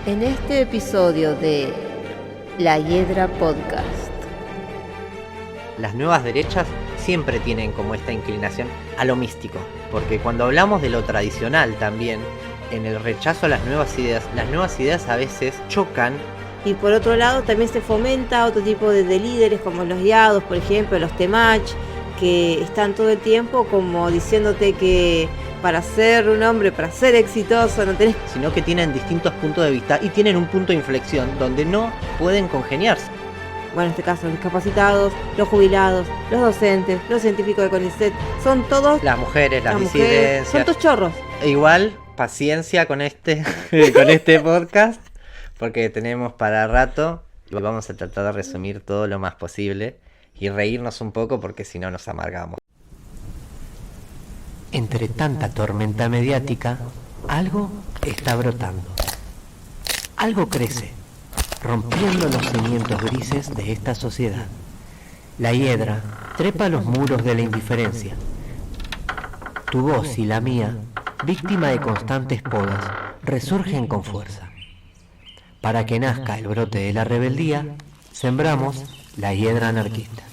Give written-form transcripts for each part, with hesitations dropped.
En este episodio de La Hiedra Podcast. Las nuevas derechas siempre tienen como esta inclinación a lo místico, porque cuando hablamos de lo tradicional también, en el rechazo a las nuevas ideas a veces chocan. Y por otro lado también se fomenta otro tipo de líderes como los guiados, por ejemplo, los temach, que están todo el tiempo como diciéndote que para ser un hombre, para ser exitoso, no tenés... Sino que tienen distintos puntos de vista y tienen un punto de inflexión donde no pueden congeniarse. Bueno, en este caso, los discapacitados, los jubilados, los docentes, los científicos de CONICET, son todos... Las mujeres, las disidencias... Son todos chorros. Igual, paciencia con este podcast, porque tenemos para rato y vamos a tratar de resumir todo lo más posible y reírnos un poco porque si no nos amargamos. Entre tanta tormenta mediática, algo está brotando. Algo crece, rompiendo los cimientos grises de esta sociedad. La hiedra trepa los muros de la indiferencia. Tu voz y la mía, víctima de constantes podas, resurgen con fuerza. Para que nazca el brote de la rebeldía, sembramos la hiedra anarquista.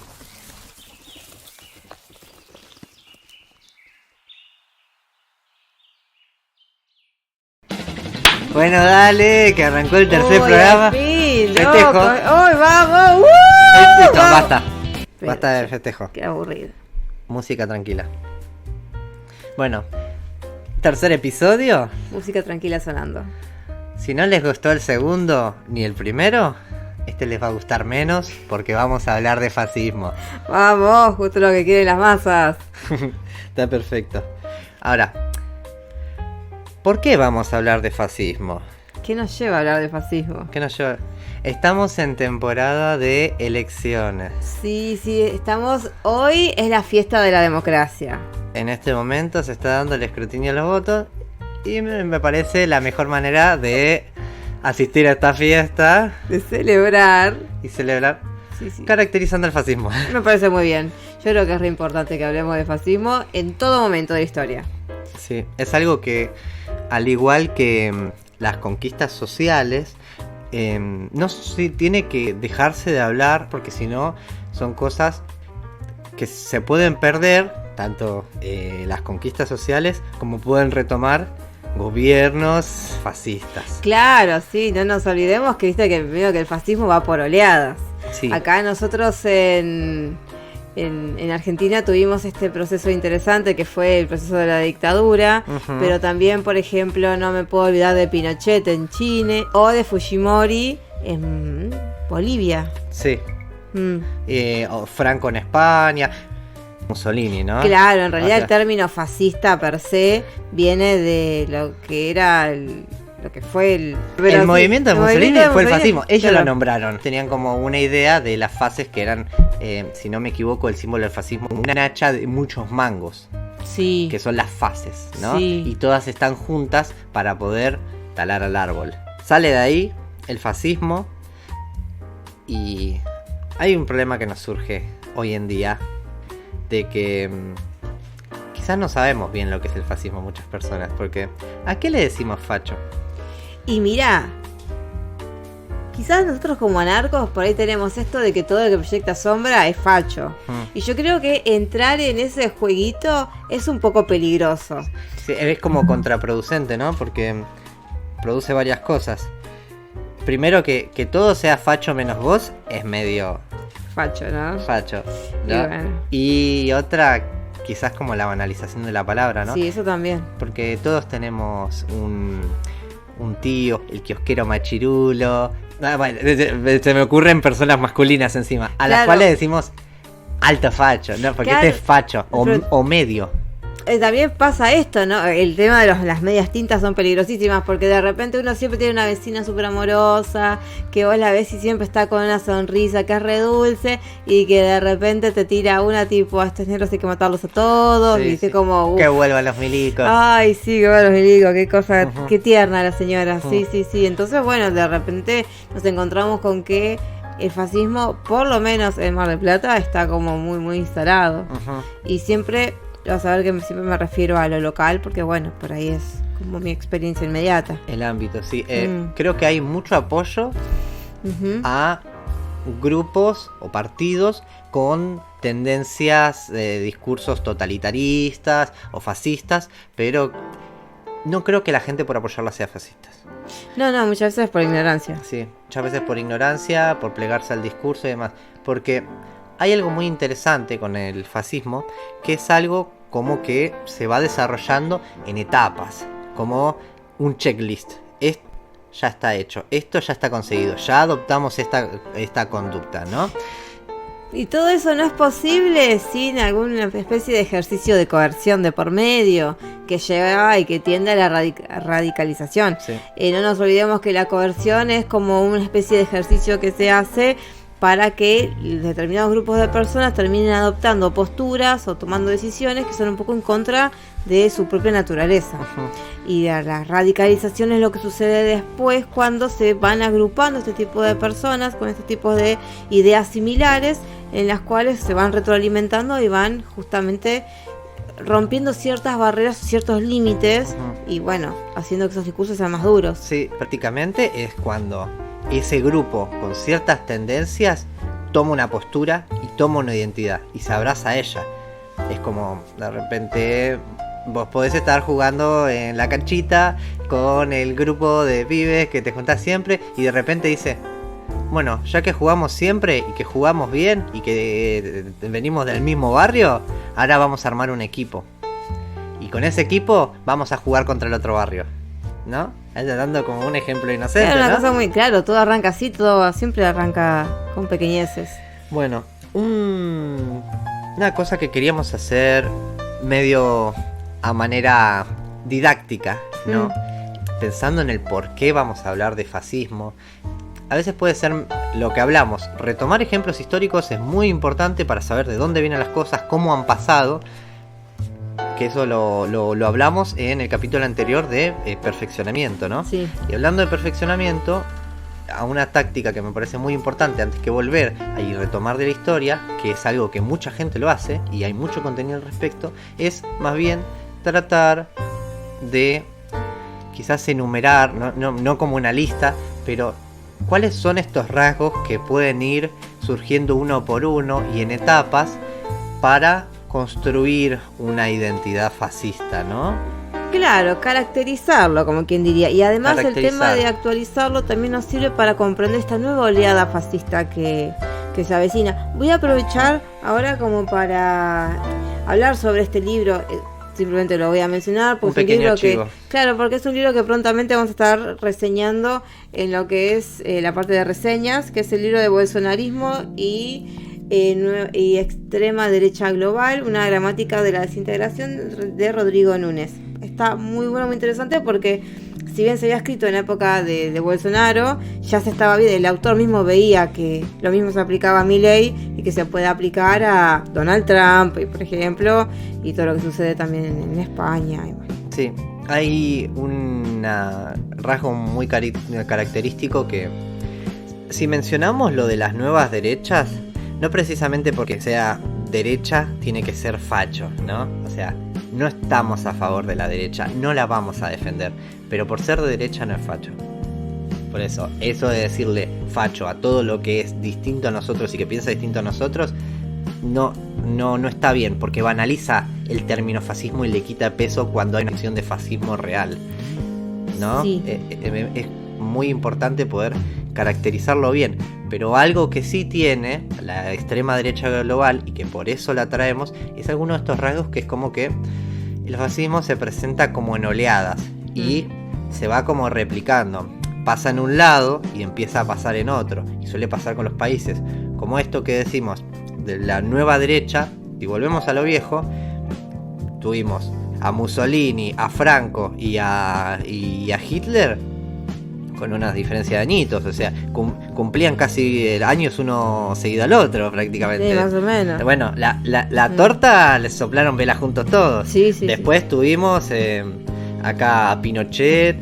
Bueno, dale, que arrancó el tercer programa. Festejo. ¡Hoy vamos! Festejo, ¡Vamos! basta. Basta del festejo. Qué aburrido. Música tranquila. Bueno, tercer episodio. Música tranquila sonando. Si no les gustó el segundo ni el primero, este les va a gustar menos porque vamos a hablar de fascismo. Vamos, justo lo que quieren las masas. Está perfecto. Ahora, ¿por qué vamos a hablar de fascismo? ¿Qué nos lleva a hablar de fascismo? ¿Qué nos lleva? Estamos en temporada de elecciones. Sí, estamos... Hoy es la fiesta de la democracia. En este momento se está dando el escrutinio de los votos y me parece la mejor manera de asistir a esta fiesta. De celebrar. Y celebrar. Sí. Caracterizando el fascismo. Me parece muy bien. Yo creo que es re importante que hablemos de fascismo en todo momento de la historia. Sí, es algo que, al igual que las conquistas sociales, no tiene que dejarse de hablar porque si no son cosas que se pueden perder, tanto las conquistas sociales como pueden retomar gobiernos fascistas. Claro, sí, no nos olvidemos que viste que primero que el fascismo va por oleadas. Sí. Acá nosotros en Argentina tuvimos este proceso interesante que fue el proceso de la dictadura, pero también, por ejemplo, no me puedo olvidar de Pinochet en Chile o de Fujimori en Bolivia. Sí. O Franco en España, Mussolini, ¿no? Claro, en realidad el término fascista per se viene de lo que era lo que fue el movimiento de Mussolini fue el fascismo. Ellos claro. Lo nombraron. Tenían como una idea de las fases que eran, si no me equivoco, el símbolo del fascismo, una hacha de muchos mangos. Sí. Que son las fases, ¿no? Sí. Y todas están juntas para poder talar al árbol. Sale de ahí el fascismo y hay un problema que nos surge hoy en día de que quizás no sabemos bien lo que es el fascismo muchas personas, porque ¿a qué le decimos facho? Y mirá, quizás nosotros como anarcos por ahí tenemos esto de que todo lo que proyecta sombra es facho. Y yo creo que entrar en ese jueguito es un poco peligroso. Sí, es como contraproducente, ¿no? Porque produce varias cosas. Primero que todo sea facho menos vos es medio... Facho, ¿no? Facho, ¿no? Y bueno. Y otra, quizás como la banalización de la palabra, ¿no? Sí, eso también. Porque todos tenemos un tío, el kiosquero machirulo. Bueno, se me ocurren personas masculinas encima, a las cuales decimos alto facho, ¿no? Porque este es facho, o medio. También pasa esto, ¿no? El tema de las medias tintas son peligrosísimas porque de repente uno siempre tiene una vecina súper amorosa, que vos la ves y siempre está con una sonrisa que es re dulce y que de repente te tira una tipo, a estos negros hay que matarlos a todos, sí, y dice sí. como... Que vuelvan los milicos. Ay, sí, que vuelvan los milicos, qué cosa, qué tierna la señora, sí. Entonces, bueno, de repente nos encontramos con que el fascismo, por lo menos en Mar del Plata, está como muy, muy instalado. Y siempre... Vas a ver que siempre me refiero a lo local porque bueno, por ahí es como mi experiencia inmediata. El ámbito, sí. Creo que hay mucho apoyo a grupos o partidos con tendencias de discursos totalitaristas o fascistas, pero no creo que la gente por apoyarlas sea fascistas. No, muchas veces por ignorancia. Sí, muchas veces por ignorancia, por plegarse al discurso y demás. Porque hay algo muy interesante con el fascismo, que es algo como que se va desarrollando en etapas, como un checklist. Esto ya está hecho, esto ya está conseguido, ya adoptamos esta conducta, ¿no? Y todo eso no es posible sin alguna especie de ejercicio de coerción de por medio que lleva y que tiende a la radicalización. Sí. No nos olvidemos que la coerción es como una especie de ejercicio que se hace para que determinados grupos de personas terminen adoptando posturas o tomando decisiones que son un poco en contra de su propia naturaleza. Y la radicalización es lo que sucede después cuando se van agrupando este tipo de personas con este tipo de ideas similares, en las cuales se van retroalimentando y van justamente rompiendo ciertas barreras, ciertos límites, y bueno, haciendo que esos discursos sean más duros. Sí, prácticamente es cuando ese grupo con ciertas tendencias toma una postura y toma una identidad y se abraza a ella. Es como de repente vos podés estar jugando en la canchita con el grupo de pibes que te juntás siempre y de repente dice, bueno, ya que jugamos siempre y que jugamos bien y que venimos del mismo barrio, ahora vamos a armar un equipo. Y con ese equipo vamos a jugar contra el otro barrio, ¿no? Dando como un ejemplo inocente, Claro, una ¿no? cosa muy claro, todo arranca así, todo siempre arranca con pequeñeces. Bueno, una cosa que queríamos hacer medio a manera didáctica, ¿no? Pensando en el por qué vamos a hablar de fascismo. A veces puede ser lo que hablamos. Retomar ejemplos históricos es muy importante para saber de dónde vienen las cosas, cómo han pasado. Que eso lo hablamos en el capítulo anterior de perfeccionamiento, ¿no? Sí. Y hablando de perfeccionamiento, a una táctica que me parece muy importante antes que volver y retomar de la historia, que es algo que mucha gente lo hace y hay mucho contenido al respecto, es más bien tratar de quizás enumerar, no como una lista, pero cuáles son estos rasgos que pueden ir surgiendo uno por uno y en etapas para construir una identidad fascista, ¿no? Claro, caracterizarlo, como quien diría. Y además el tema Caracterizar. de actualizarlo también nos sirve para comprender esta nueva oleada fascista que se avecina. Voy a aprovechar ahora como para hablar sobre este libro. Simplemente lo voy a mencionar porque Un pequeño es un libro chivo. claro, porque es un libro que prontamente vamos a estar reseñando en lo que es la parte de reseñas, que es el libro de Bolsonarismo y extrema derecha global, una gramática de la desintegración de Rodrigo Núñez. Está muy bueno, muy interesante porque si bien se había escrito en la época de Bolsonaro, ya se estaba viendo, el autor mismo veía que lo mismo se aplicaba a Milei y que se puede aplicar a Donald Trump, por ejemplo, y todo lo que sucede también en España. Y bueno. Sí, hay un rasgo muy característico que, si mencionamos lo de las nuevas derechas, no precisamente porque sea derecha tiene que ser facho, ¿no? O sea, no estamos a favor de la derecha, no la vamos a defender, pero por ser de derecha no es facho. Por eso de decirle facho a todo lo que es distinto a nosotros y que piensa distinto a nosotros, no está bien, porque banaliza el término fascismo y le quita peso cuando hay una acción de fascismo real, ¿no? Sí. Es muy importante poder caracterizarlo bien, pero algo que sí tiene la extrema derecha global y que por eso la traemos es alguno de estos rasgos, que es como que el fascismo se presenta como en oleadas y se va como replicando, pasa en un lado y empieza a pasar en otro, y suele pasar con los países como esto que decimos de la nueva derecha. Y volvemos a lo viejo, tuvimos a Mussolini, a Franco y a Hitler con una diferencia de añitos, o sea, cumplían casi años uno seguido al otro prácticamente. Sí, más o menos. Bueno, la torta les soplaron vela juntos todos. Sí, Después tuvimos acá a Pinochet,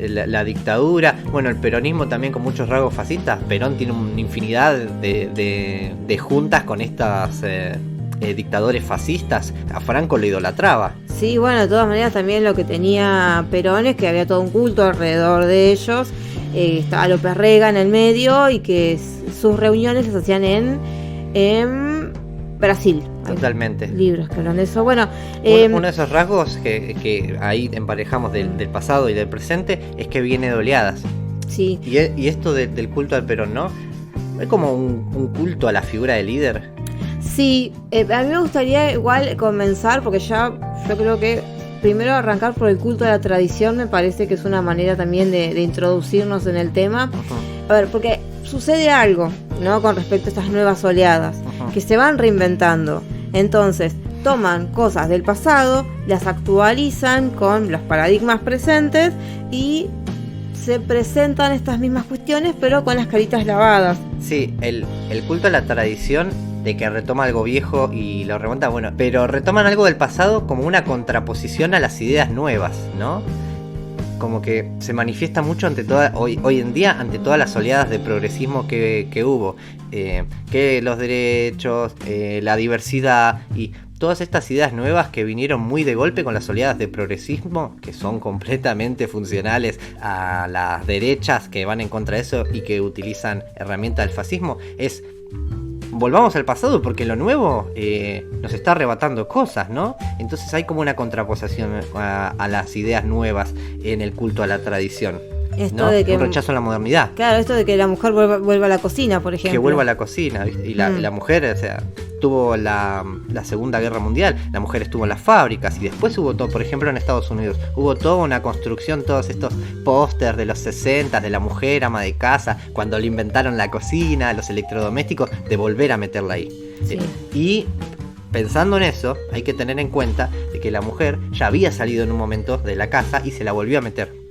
la dictadura, bueno, el peronismo también con muchos rasgos fascistas. Perón tiene una infinidad de juntas con estas dictadores fascistas. A Franco lo idolatraba. Sí, bueno, de todas maneras también lo que tenía Perón es que había todo un culto alrededor de ellos. Estaba López Rega en el medio y que sus reuniones las hacían en Brasil. Totalmente. Hay libros que hablan de eso. Bueno, uno de esos rasgos que ahí emparejamos del pasado y del presente es que viene de oleadas. Sí. Y esto del culto al Perón, ¿no? Es como un culto a la figura del líder. Sí, a mí me gustaría igual comenzar, porque yo creo que primero arrancar por el culto a la tradición me parece que es una manera también de introducirnos en el tema. Uh-huh. A ver, porque sucede algo, ¿no? Con respecto a estas nuevas oleadas, uh-huh, que se van reinventando. Entonces, toman cosas del pasado, las actualizan con los paradigmas presentes y se presentan estas mismas cuestiones, pero con las caritas lavadas. Sí, el culto a la tradición, de que retoma algo viejo y lo remonta, bueno, pero retoman algo del pasado como una contraposición a las ideas nuevas, ¿no? Como que se manifiesta mucho hoy en día ante todas las oleadas de progresismo que hubo, que los derechos, la diversidad y todas estas ideas nuevas que vinieron muy de golpe con las oleadas de progresismo, que son completamente funcionales a las derechas que van en contra de eso y que utilizan herramientas del fascismo, volvamos al pasado porque lo nuevo nos está arrebatando cosas, ¿no? Entonces hay como una contraposición a las ideas nuevas en el culto a la tradición. Esto ¿no? de que, un rechazo a la modernidad. Claro, esto de que la mujer vuelva a la cocina, por ejemplo. Que vuelva a la cocina, ¿viste? Y la mujer, o sea, tuvo la Segunda Guerra Mundial, la mujer estuvo en las fábricas y después hubo todo, por ejemplo en Estados Unidos, hubo toda una construcción, todos estos pósters de los 60 de la mujer ama de casa, cuando le inventaron la cocina, los electrodomésticos, de volver a meterla ahí. Sí. Y pensando en eso, hay que tener en cuenta de que la mujer ya había salido en un momento de la casa y se la volvió a meter.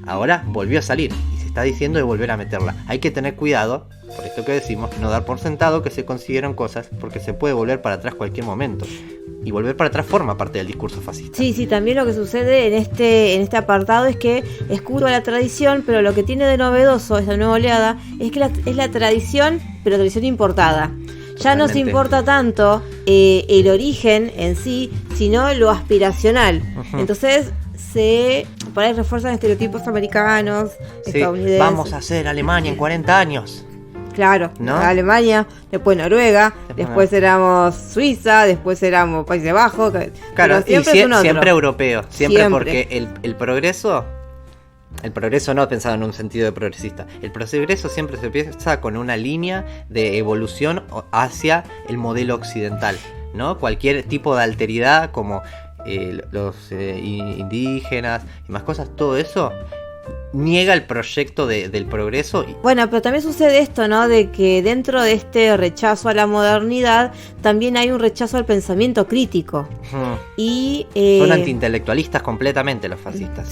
Ahora volvió a salir y se está diciendo de volver a meterla. Hay que tener cuidado, por esto que decimos, no dar por sentado que se consiguieron cosas, porque se puede volver para atrás cualquier momento. Y volver para atrás forma parte del discurso fascista. Sí, también lo que sucede en este apartado es que es culto a la tradición, pero lo que tiene de novedoso esta nueva oleada es que es la tradición, pero tradición importada. Ya no se importa tanto el origen en sí, sino lo aspiracional. Uh-huh. Entonces por ahí refuerzan estereotipos americanos, estadounidenses. Vamos a hacer Alemania en 40 años. Claro, ¿no? Alemania, después Noruega, después éramos Suiza, después éramos Países Bajos. Claro, siempre europeo, siempre porque el progreso no pensado en un sentido de progresista. El progreso siempre se piensa con una línea de evolución hacia el modelo occidental, ¿no? Cualquier tipo de alteridad como los indígenas y más cosas, todo eso niega el proyecto del progreso. Bueno, pero también sucede esto, ¿no? De que dentro de este rechazo a la modernidad también hay un rechazo al pensamiento crítico. Y son antiintelectualistas completamente los fascistas.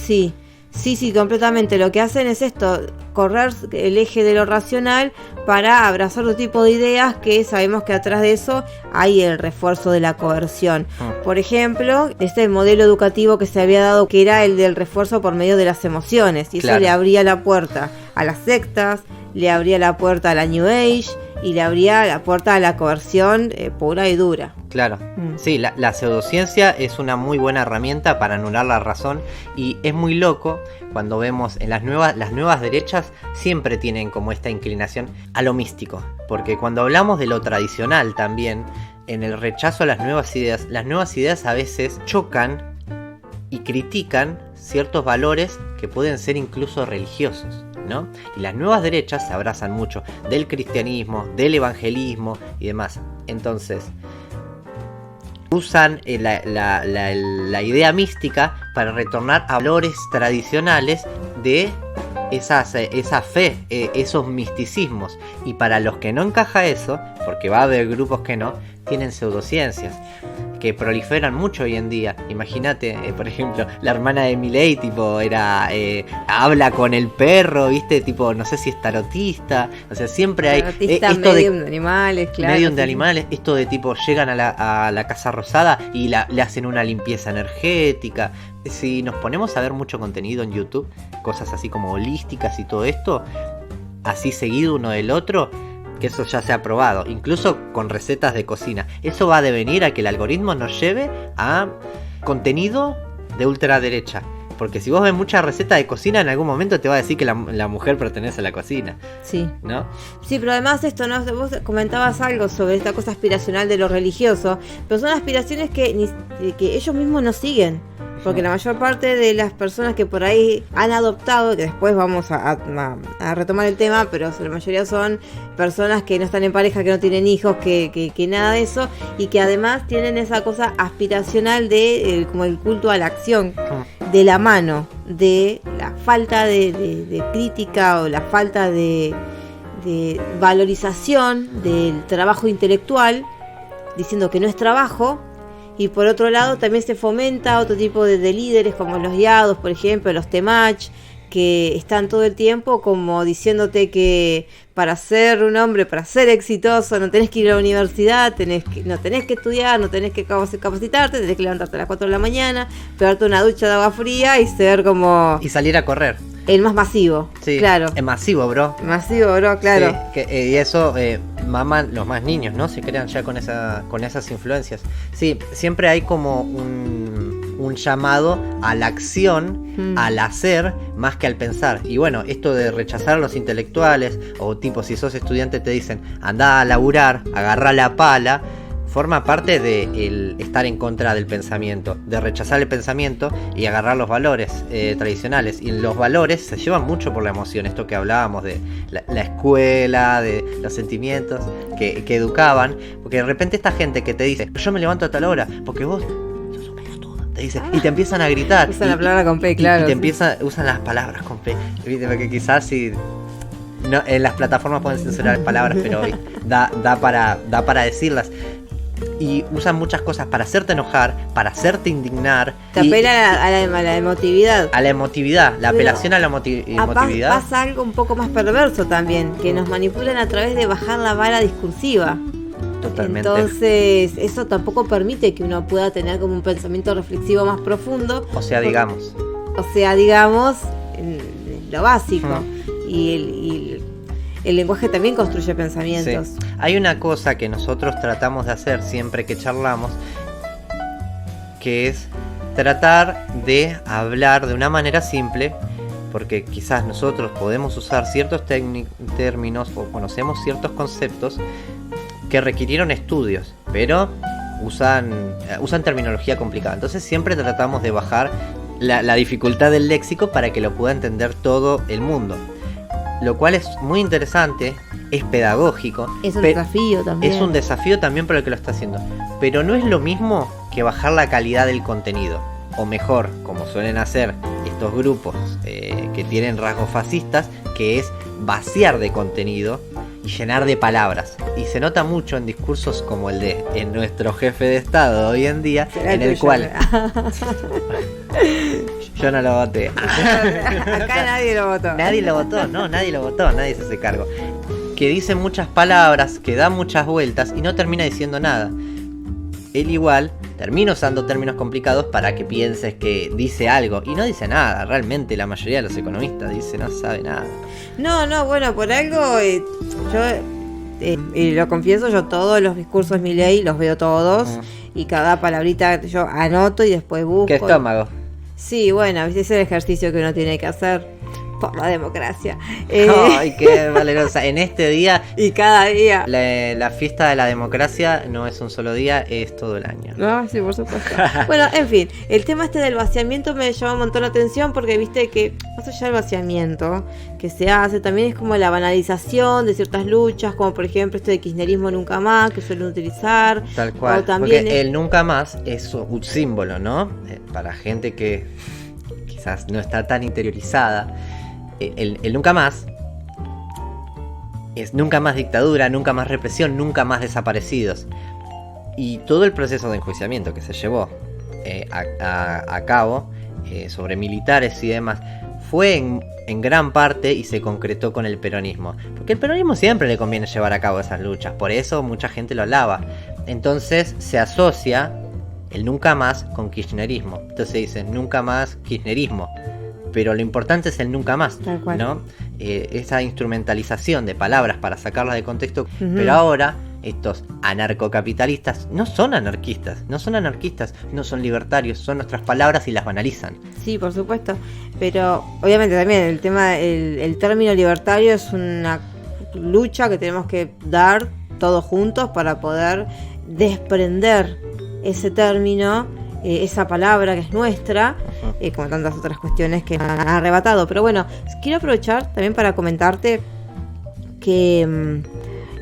Sí, completamente. Lo que hacen es esto, correr el eje de lo racional para abrazar otro tipo de ideas que sabemos que atrás de eso hay el refuerzo de la coerción. Por ejemplo, este modelo educativo que se había dado, que era el del refuerzo por medio de las emociones, y eso le abría la puerta a las sectas, le abría la puerta a la New Age y le abría la puerta a la coerción pura y dura. Claro, sí, la pseudociencia es una muy buena herramienta para anular la razón, y es muy loco cuando vemos en las nuevas derechas siempre tienen como esta inclinación a lo místico, porque cuando hablamos de lo tradicional también, en el rechazo a las nuevas ideas a veces chocan y critican ciertos valores que pueden ser incluso religiosos, ¿no? Y las nuevas derechas se abrazan mucho del cristianismo, del evangelismo y demás. Entonces usan la idea mística para retornar a valores tradicionales de esa fe, esos misticismos. Y para los que no encaja eso, porque va a haber grupos que no, tienen pseudociencias que proliferan mucho hoy en día. Imagínate, por ejemplo, la hermana de Milei, tipo, habla con el perro, ¿viste? Tipo, no sé si es tarotista. O sea, siempre hay esto medium de animales, claro. Medium de animales, esto de tipo, llegan a la Casa Rosada y le hacen una limpieza energética. Si nos ponemos a ver mucho contenido en YouTube, cosas así como holísticas y todo esto, así seguido uno del otro, que eso ya se ha probado, incluso con recetas de cocina. Eso va a devenir a que el algoritmo nos lleve a contenido de ultraderecha. Porque si vos ves muchas recetas de cocina, en algún momento te va a decir que la mujer pertenece a la cocina. Sí. ¿No? Sí, pero además esto, ¿no? Vos comentabas algo sobre esta cosa aspiracional de lo religioso, pero son aspiraciones que ellos mismos no siguen. Porque la mayor parte de las personas que por ahí han adoptado, que después vamos a retomar el tema, pero la mayoría son personas que no están en pareja, que no tienen hijos, que nada de eso, y que además tienen esa cosa aspiracional de como el culto a la acción, de la mano, de la falta de crítica o la falta de valorización del trabajo intelectual, diciendo que no es trabajo. Y por otro lado también se fomenta otro tipo de líderes como los guiados, por ejemplo, los temach, que están todo el tiempo como diciéndote que para ser un hombre, para ser exitoso, no tenés que ir a la universidad, no tenés que estudiar, no tenés que capacitarte, tenés que levantarte a las 4 de la mañana, pegarte una ducha de agua fría y ser como... Y salir a correr. El más masivo, sí, claro. Es masivo, bro. Masivo, bro, claro. Sí, y eso maman los más niños, ¿no? Se crean ya con esas influencias. Sí, siempre hay como un llamado a la acción, al hacer, más que al pensar. Y bueno, esto de rechazar a los intelectuales, o tipo, si sos estudiante te dicen, andá a laburar, agarrá la pala, forma parte de el estar en contra del pensamiento, de rechazar el pensamiento y agarrar los valores tradicionales. Y los valores se llevan mucho por la emoción, esto que hablábamos de la escuela, de los sentimientos que educaban, porque de repente esta gente que te dice, yo me levanto a tal hora, porque vos sos un pelotudo, te dice, y te empiezan a gritar. Usan la palabra con P, claro. Y usan las palabras con P, ¿viste? Porque quizás si... No, en las plataformas pueden censurar palabras, pero da para decirlas. Y usan muchas cosas para hacerte enojar, para hacerte indignar. Te apela a la emotividad. A la emotividad, la apelación a la emotividad. Pasa algo un poco más perverso también, que nos manipulan a través de bajar la vara discursiva. Totalmente. Entonces, eso tampoco permite que uno pueda tener como un pensamiento reflexivo más profundo. O sea, digamos, lo básico. Y el lenguaje también construye pensamientos. Sí. Hay una cosa que nosotros tratamos de hacer siempre que charlamos, que es tratar de hablar de una manera simple, porque quizás nosotros podemos usar ciertos términos o conocemos ciertos conceptos que requirieron estudios, pero usan terminología complicada. Entonces siempre tratamos de bajar la dificultad del léxico para que lo pueda entender todo el mundo. Lo cual es muy interesante, es pedagógico. Es un desafío también. Es un desafío también para el que lo está haciendo. Pero no es lo mismo que bajar la calidad del contenido. O mejor, como suelen hacer estos grupos que tienen rasgos fascistas, que es vaciar de contenido y llenar de palabras. Y se nota mucho en discursos como el de nuestro jefe de Estado hoy en día, en el cual... Yo no lo voté. Acá nadie lo votó. Nadie lo votó, nadie se hace cargo. Que dice muchas palabras, que da muchas vueltas y no termina diciendo nada. Él igual termina usando términos complicados para que pienses que dice algo y no dice nada. Realmente la mayoría de los economistas no sabe nada. No, bueno, por algo yo lo confieso, yo todos los discursos Milei los veo todos y cada palabrita yo anoto y después busco. ¿Qué estómago? Sí, bueno, ese es el ejercicio que uno tiene que hacer por la democracia. Ay, qué valerosa. En este día y cada día. La fiesta de la democracia no es un solo día, es todo el año. No, sí, por supuesto. Bueno, en fin, el tema del vaciamiento me llamó un montón la atención porque viste que más allá del vaciamiento que se hace, también es como la banalización de ciertas luchas, como por ejemplo esto de kirchnerismo nunca más, que suelen utilizar. Tal cual, o también porque el nunca más es un símbolo, ¿no? Para gente que quizás no está tan interiorizada. El nunca más es nunca más dictadura, nunca más represión, nunca más desaparecidos. Y todo el proceso de enjuiciamiento que se llevó a cabo sobre militares y demás fue en gran parte y se concretó con el peronismo. Porque al peronismo siempre le conviene llevar a cabo esas luchas, por eso mucha gente lo alaba. Entonces se asocia el nunca más con kirchnerismo. Entonces dicen nunca más kirchnerismo. Pero lo importante es el nunca más, ¿no? Esa instrumentalización de palabras para sacarlas de contexto. Pero ahora estos anarcocapitalistas no son anarquistas, no son libertarios, son nuestras palabras y las banalizan. Sí, por supuesto, pero obviamente también el tema, el término libertario es una lucha que tenemos que dar todos juntos para poder desprender ese término, esa palabra que es nuestra, como tantas otras cuestiones que han arrebatado. Pero bueno, quiero aprovechar también para comentarte que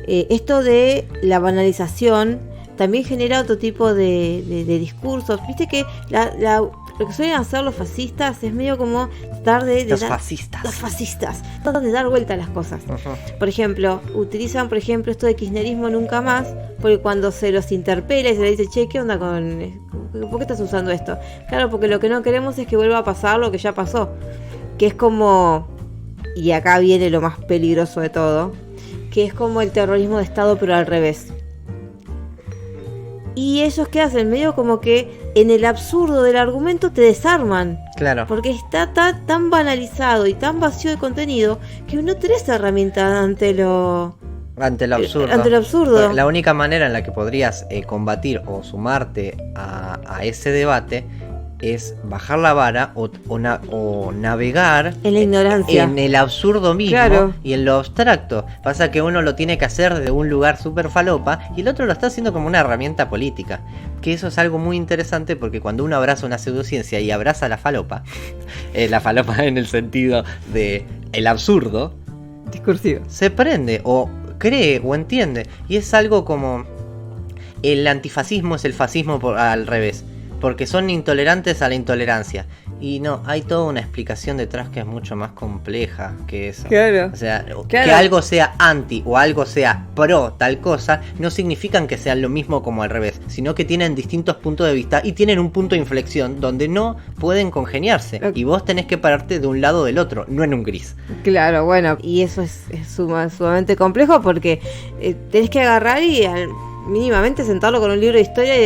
esto de la banalización también genera otro tipo de discursos. Viste que lo que suelen hacer los fascistas es medio como tratar de Los fascistas. Tratan de dar vuelta a las cosas. Por ejemplo, utilizan esto de kirchnerismo nunca más, porque cuando se los interpela y se les dice, che, ¿qué onda ¿por qué estás usando esto? Claro, porque lo que no queremos es que vuelva a pasar lo que ya pasó, que es como, y acá viene lo más peligroso de todo, que es como el terrorismo de Estado pero al revés. Y ellos que hacen medio como que en el absurdo del argumento te desarman. Claro. Porque está tan banalizado y tan vacío de contenido que no tenés herramienta ante lo absurdo. La única manera en la que podrías combatir o sumarte a ese debate es bajar la vara o navegar en la ignorancia, en el absurdo mismo, claro, y en lo abstracto. Pasa que uno lo tiene que hacer desde un lugar súper falopa y el otro lo está haciendo como una herramienta política. Que eso es algo muy interesante, porque cuando uno abraza una pseudociencia y abraza la falopa en el sentido de el absurdo discursivo, se prende o cree o entiende. Y es algo como el antifascismo es el fascismo al revés, porque son intolerantes a la intolerancia. Y no, hay toda una explicación detrás que es mucho más compleja que eso. Claro. O sea, claro, que algo sea anti o algo sea pro tal cosa, no significan que sean lo mismo como al revés, sino que tienen distintos puntos de vista y tienen un punto de inflexión donde no pueden congeniarse. Y vos tenés que pararte de un lado o del otro, no en un gris. Claro, bueno, y eso es sumamente complejo, porque tenés que agarrar y mínimamente sentarlo con un libro de historia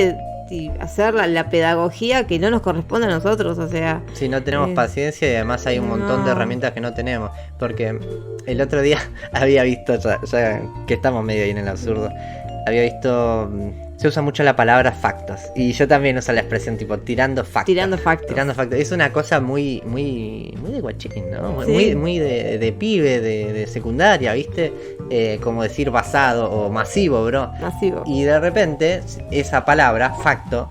y hacer la pedagogía que no nos corresponde a nosotros, o sea... Si no tenemos paciencia, y además hay un montón de herramientas que no tenemos, porque el otro día había visto, ya que estamos medio ahí en el absurdo, había visto... Se usa mucho la palabra factos, y yo también uso la expresión tipo tirando factos. Es una cosa muy de guachín, ¿no? Sí. Muy de pibe, de secundaria, ¿viste? Como decir basado o masivo, bro. Masivo. Y de repente esa palabra, facto,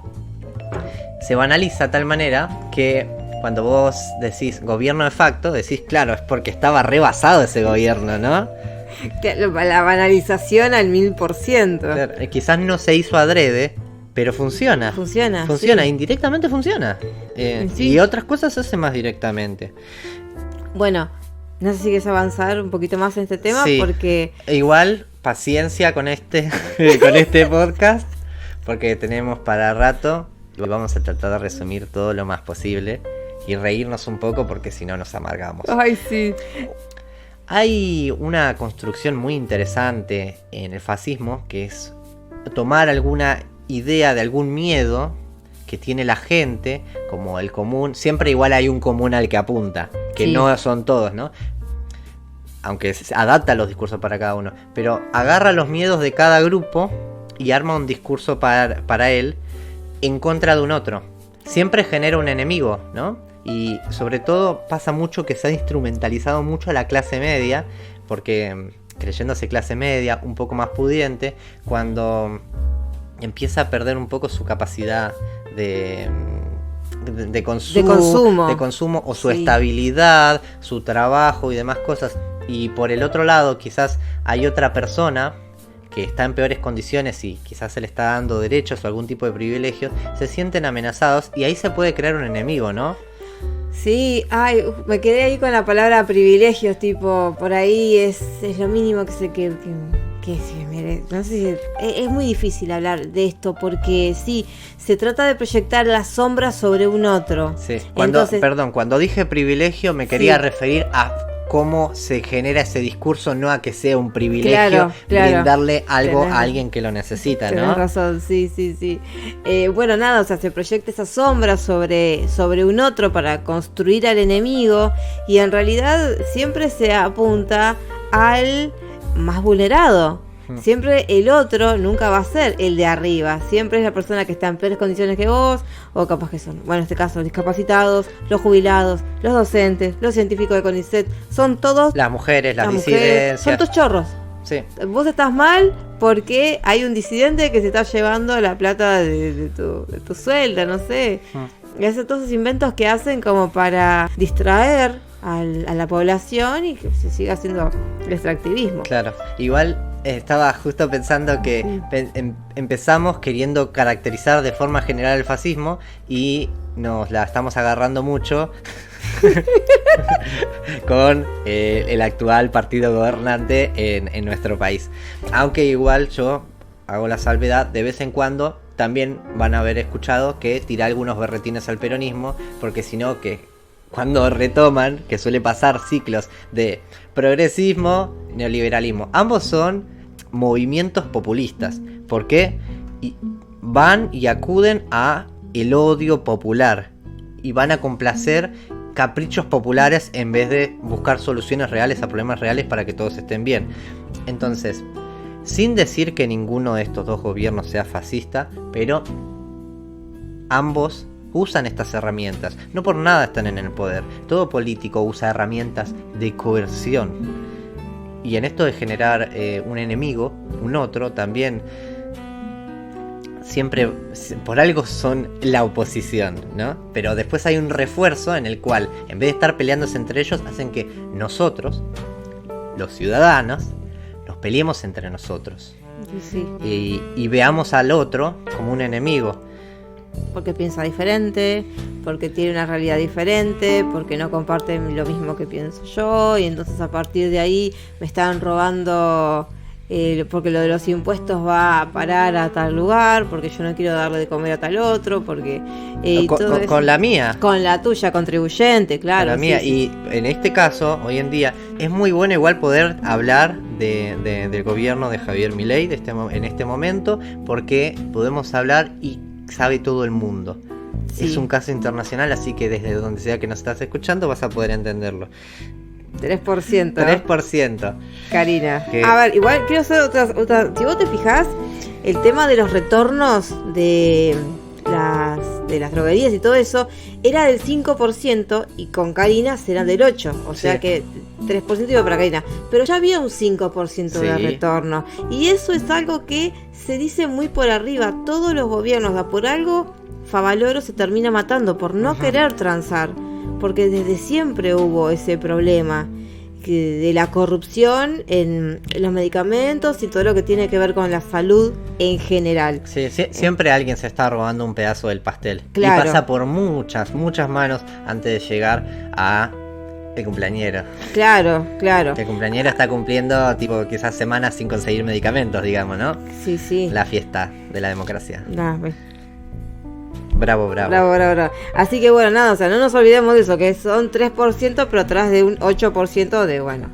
se banaliza de tal manera que cuando vos decís gobierno de facto, decís, claro, es porque estaba rebasado ese gobierno, ¿no? La banalización al 1000%. Claro, quizás no se hizo adrede, pero funciona. Funciona, sí. Indirectamente funciona. Sí. Y otras cosas se hacen más directamente. Bueno, no sé si quieres avanzar un poquito más en este tema, sí, porque... Igual, paciencia con este podcast, porque tenemos para rato y vamos a tratar de resumir todo lo más posible y reírnos un poco, porque si no nos amargamos. Ay, sí. Hay una construcción muy interesante en el fascismo, que es tomar alguna idea de algún miedo que tiene la gente, como el común. Siempre igual hay un común al que apunta, que sí, no son todos, ¿no? Aunque se adapta los discursos para cada uno, pero agarra los miedos de cada grupo y arma un discurso para él en contra de un otro. Siempre genera un enemigo, ¿no? Y sobre todo pasa mucho que se ha instrumentalizado mucho a la clase media, porque creyéndose clase media, un poco más pudiente, cuando empieza a perder un poco su capacidad de consumo o su estabilidad, su trabajo y demás cosas. Y por el otro lado quizás hay otra persona que está en peores condiciones y quizás se le está dando derechos o algún tipo de privilegios, se sienten amenazados y ahí se puede crear un enemigo, ¿no? Sí, me quedé ahí con la palabra privilegios, tipo, por ahí es lo mínimo que se merece. No sé si es muy difícil hablar de esto, porque sí, se trata de proyectar las sombras sobre un otro. Sí, cuando dije privilegio me quería referir a cómo se genera ese discurso, no a que sea un privilegio brindarle algo a alguien que lo necesita, ¿no? Tienes razón, sí. Bueno, nada, o sea, se proyecta esa sombra sobre un otro para construir al enemigo, y en realidad siempre se apunta al más vulnerado. Siempre el otro nunca va a ser el de arriba. Siempre es la persona que está en peores condiciones que vos, o capaz que son, bueno, en este caso, los discapacitados, los jubilados, los docentes, los científicos de CONICET. Son todos... Las mujeres, las mujeres, disidencias. son todos chorros. Sí. Vos estás mal porque hay un disidente que se está llevando la plata de tu sueldo, no sé. Y hace todos esos inventos que hacen como para distraer a la población y que se siga haciendo el extractivismo. Claro, igual estaba justo pensando que empezamos queriendo caracterizar de forma general el fascismo y nos la estamos agarrando mucho con el actual partido gobernante en nuestro país. Aunque igual yo hago la salvedad, de vez en cuando también van a haber escuchado que tira algunos berretines al peronismo, porque si no, que cuando retoman, que suele pasar ciclos de progresismo, neoliberalismo, ambos son movimientos populistas. ¿Por qué? Y van y acuden a el odio popular y van a complacer caprichos populares en vez de buscar soluciones reales a problemas reales para que todos estén bien. Entonces, sin decir que ninguno de estos dos gobiernos sea fascista, pero ambos usan estas herramientas. No por nada están en el poder. Todo político usa herramientas de coerción. Y en esto de generar un enemigo, un otro, también siempre por algo son la oposición, ¿no? Pero después hay un refuerzo en el cual, en vez de estar peleándose entre ellos, hacen que nosotros, los ciudadanos, nos peleemos entre nosotros. Sí. Y veamos al otro como un enemigo. Porque piensa diferente, porque tiene una realidad diferente, porque no comparten lo mismo que pienso yo, y entonces a partir de ahí me están robando, porque lo de los impuestos va a parar a tal lugar, porque yo no quiero darle de comer a tal otro, porque... con la mía. Con la tuya, contribuyente, claro. Con la mía, sí. Y en este caso, hoy en día, es muy bueno igual poder hablar del gobierno de Javier Milei en este momento, porque podemos hablar y sabe todo el mundo. Sí. Es un caso internacional, así que desde donde sea que nos estás escuchando vas a poder entenderlo. 3%. 3%. Karina. A ver, igual quiero hacer otra. Si vos te fijás, el tema de los retornos de las droguerías y todo eso era del 5% y con Karina será del 8%. O sea que 3% iba para Karina. Pero ya había un 5% de retorno. Y eso es algo que se dice muy por arriba. Todos los gobiernos, por algo, Favaloro se termina matando por no querer transar. Porque desde siempre hubo ese problema de la corrupción en los medicamentos y todo lo que tiene que ver con la salud en general. Sí, siempre alguien se está robando un pedazo del pastel. Claro. Y pasa por muchas manos antes de llegar a el cumpleañero. Claro. El cumpleañero está cumpliendo tipo quizás semanas sin conseguir medicamentos, digamos, ¿no? Sí. La fiesta de la democracia. Bravo. Así que bueno, nada, o sea, no nos olvidemos de eso, que son 3%, pero atrás de un 8% de, bueno,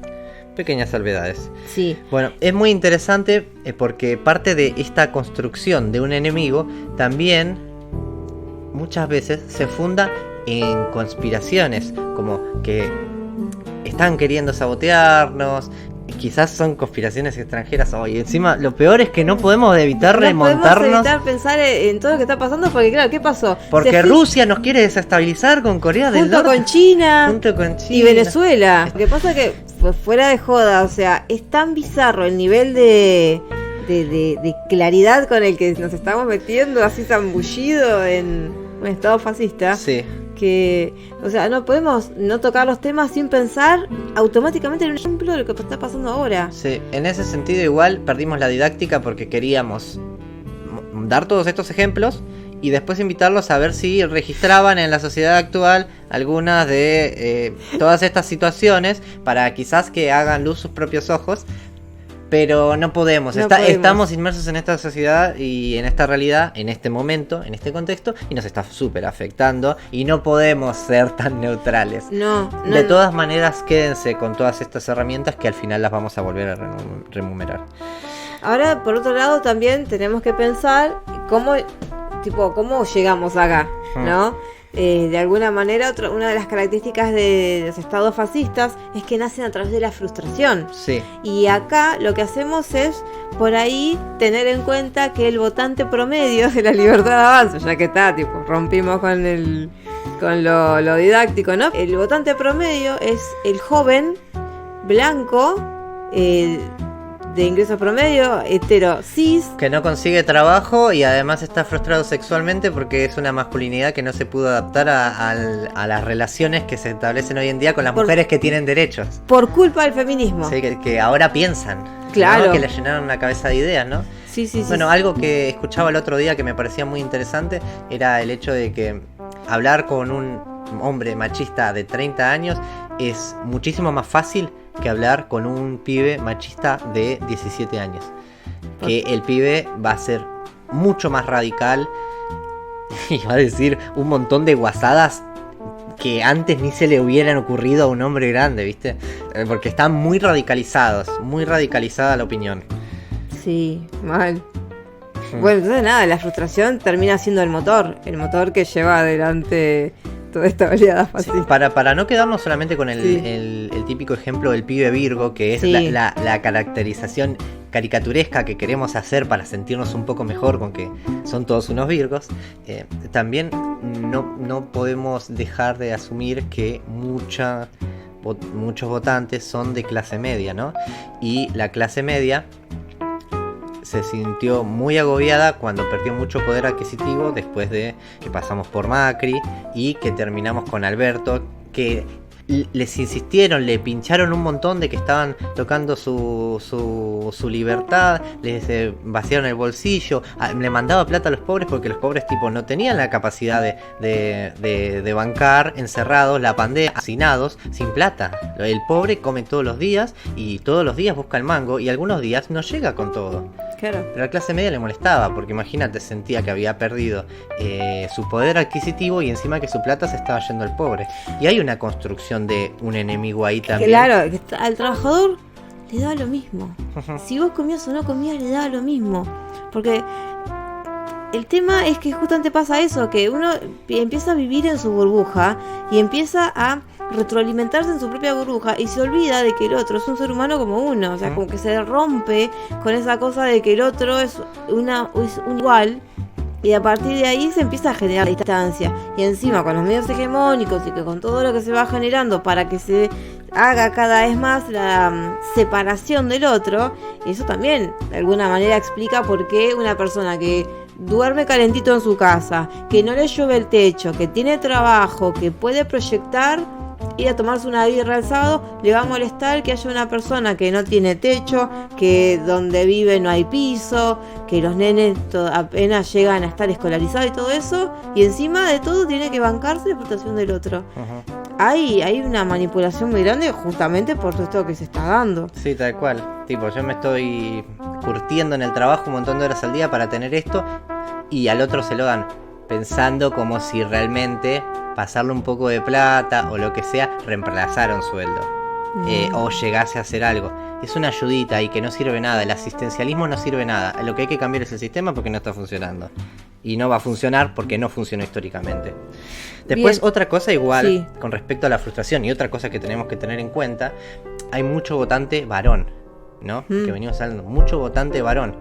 pequeñas salvedades. Sí. Bueno, es muy interesante porque parte de esta construcción de un enemigo también muchas veces se funda en conspiraciones, como que están queriendo sabotearnos. Quizás son conspiraciones extranjeras. Y encima lo peor es que no podemos evitar remontarnos. No podemos evitar pensar en todo lo que está pasando, porque claro, ¿qué pasó? Porque Rusia nos quiere desestabilizar con Corea del Norte. Junto con China y Venezuela. Lo que pasa es que, pues, fuera de joda, o sea, es tan bizarro el nivel de claridad con el que nos estamos metiendo, así zambullido en un estado fascista. Sí. Que, o sea, no podemos no tocar los temas sin pensar automáticamente en un ejemplo de lo que está pasando ahora. Sí, en ese sentido igual perdimos la didáctica porque queríamos dar todos estos ejemplos y después invitarlos a ver si registraban en la sociedad actual algunas de todas estas situaciones para quizás que hagan luz sus propios ojos. Pero no podemos. Estamos inmersos en esta sociedad y en esta realidad, en este momento, en este contexto, y nos está súper afectando y no podemos ser tan neutrales. De todas maneras, quédense con todas estas herramientas que al final las vamos a volver a remunerar. Ahora, por otro lado, también tenemos que pensar cómo llegamos acá, ¿no? de alguna manera, una de las características de los estados fascistas es que nacen a través de la frustración. Sí. Y acá lo que hacemos es, por ahí, tener en cuenta que el votante promedio de la Libertad de Avanza, ya que está, tipo, rompimos con lo didáctico, ¿no? El votante promedio es el joven blanco, de ingreso promedio, hetero, cis, Que no consigue trabajo y además está frustrado sexualmente porque es una masculinidad que no se pudo adaptar a las relaciones que se establecen hoy en día con las mujeres que tienen derechos. por culpa del feminismo. Sí, que ahora piensan. Claro. ¿No? Que le llenaron la cabeza de ideas, ¿no? Sí, sí, sí. Bueno, algo que escuchaba el otro día que me parecía muy interesante era el hecho de que hablar con un hombre machista de 30 años es muchísimo más fácil que hablar con un pibe machista de 17 años. Que el pibe va a ser mucho más radical y va a decir un montón de guasadas que antes ni se le hubieran ocurrido a un hombre grande, ¿viste? Porque están muy radicalizados, muy radicalizada la opinión. Sí, mal. Bueno, entonces nada, la frustración termina siendo el motor que lleva adelante toda esta oleada Sí, fascista. para no quedarnos solamente con el, Sí. el típico ejemplo del pibe Virgo, que es Sí. la caracterización caricaturesca que queremos hacer para sentirnos un poco mejor con que son todos unos Virgos, también no podemos dejar de asumir que muchos votantes son de clase media, ¿no? Y la clase media se sintió muy agobiada cuando perdió mucho poder adquisitivo después de que pasamos por Macri y que terminamos con Alberto, que les insistieron, le pincharon un montón de que estaban tocando su libertad, les vaciaron el bolsillo, le mandaba plata a los pobres porque los pobres tipo no tenían la capacidad de bancar encerrados, la pandemia, hacinados, sin plata. El pobre come todos los días y todos los días busca el mango y algunos días no llega con todo. Claro. Pero a la clase media le molestaba, porque imagínate, sentía que había perdido su poder adquisitivo y encima que su plata se estaba yendo al pobre. Y hay una construcción de un enemigo ahí también. Claro, que al trabajador le da lo mismo. Si vos comías o no comías, le da lo mismo. Porque el tema es que justamente pasa eso, que uno empieza a vivir en su burbuja y empieza a retroalimentarse en su propia burbuja y se olvida de que el otro es un ser humano como uno. O sea, como que se rompe con esa cosa de que el otro es un igual. Y a partir de ahí se empieza a generar distancia. Y encima con los medios hegemónicos y que con todo lo que se va generando para que se haga cada vez más la separación del otro, eso también de alguna manera explica por qué una persona que duerme calentito en su casa, que no le llueve el techo, que tiene trabajo, que puede proyectar ir a tomarse una birra el sábado, le va a molestar que haya una persona que no tiene techo, que donde vive no hay piso, que los nenes apenas llegan a estar escolarizados y todo eso, y encima de todo tiene que bancarse la explotación del otro. Hay una manipulación muy grande justamente por todo esto que se está dando. Sí, tal cual. Tipo, yo me estoy curtiendo en el trabajo un montón de horas al día para tener esto y al otro se lo dan pensando como si realmente pasarle un poco de plata o lo que sea reemplazara un sueldo o llegase a hacer algo. Es una ayudita y que no sirve nada. El asistencialismo no sirve nada. Lo que hay que cambiar es el sistema porque no está funcionando. Y no va a funcionar porque no funcionó históricamente. Después, Bien. otra cosa igual, Sí. con respecto a la frustración y otra cosa que tenemos que tener en cuenta, hay mucho votante varón, ¿no? Que venimos hablando, mucho votante varón.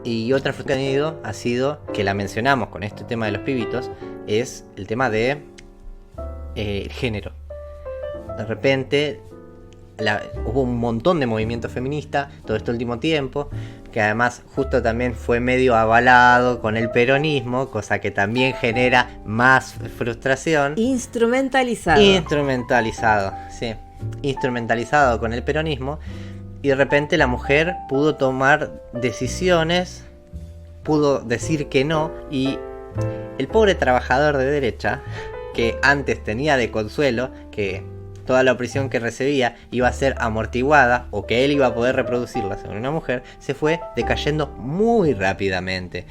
Y otra frustración que ha tenido ha sido, que la mencionamos con este tema de los pibitos, es el tema de el género. De repente hubo un montón de movimiento feminista todo este último tiempo, que además justo también fue medio avalado con el peronismo, cosa que también genera más frustración. Instrumentalizado. Instrumentalizado con el peronismo. Y de repente la mujer pudo tomar decisiones, pudo decir que no, y el pobre trabajador de derecha, que antes tenía de consuelo que toda la opresión que recibía iba a ser amortiguada o que él iba a poder reproducirla sobre una mujer, se fue decayendo muy rápidamente.